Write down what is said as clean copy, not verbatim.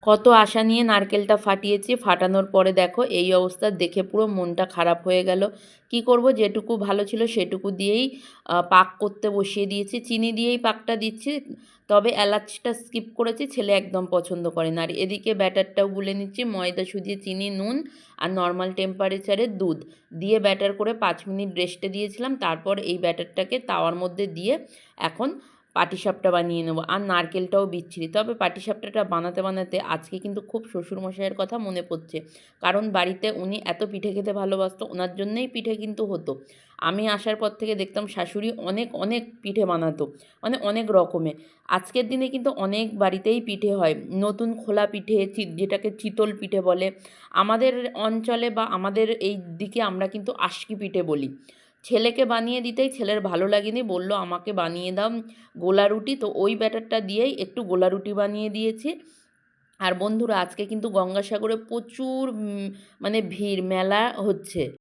কত আশা নিয়ে নারকেলটা ফাটিয়েছি, ফাটানোর পরে দেখো এই অবস্থা, দেখে পুরো মনটা খারাপ হয়ে গেল। কি করব, যেটুকু ভালো ছিল সেটুকু দিয়েই পাক করতে বসিয়ে দিয়েছি। চিনি দিয়েই পাকটা দিচ্ছি, তবে এলাচটা স্কিপ করেছি, ছেলে একদম পছন্দ করে না। আর এদিকে ব্যাটারটাও গুলে নিচ্ছি, ময়দা সুজিয়ে চিনি, নুন আর নর্মাল টেম্পারেচারে দুধ দিয়ে ব্যাটার করে 5 মিনিট রেস্টে দিয়েছিলাম। তারপর এই ব্যাটারটাকে তাওয়ার মধ্যে দিয়ে এখন পাটিসাপটা বানিয়ে নেবো। আর নারকেলটাও বিচ্ছিরি, তবে পাটিসাপটাটা বানাতে বানাতে আজকে কিন্তু খুব শ্বশুরমশাইয়ের কথা মনে পড়ছে, কারণ বাড়িতে উনি এত পিঠে খেতে ভালোবাসতো, ওনার জন্যেই পিঠে কিন্তু হতো। আমি আসার পর থেকে দেখতাম শাশুড়ি অনেক অনেক পিঠে বানাতো, মানে অনেক রকমের। আজকের দিনে কিন্তু অনেক বাড়িতেই পিঠে হয়, নতুন খোলা পিঠে, যেটাকে চিতল পিঠে বলে। আমাদের অঞ্চলে বা আমাদের এই দিকে আমরা কিন্তু আশকি পিঠে বলি। ছেলেকে বানিয়ে দিতেই ছেলের ভালো লাগেনি, বলল আমাকে বানিয়ে দাও গোলা রুটি। তো ওই ব্যাটারটা দিয়েই একটু গোলা রুটি বানিয়ে দিয়েছি। আর বন্ধুরা, আজকে কিন্তু গঙ্গাসাগরে প্রচুর মানে ভিড়, মেলা হচ্ছে।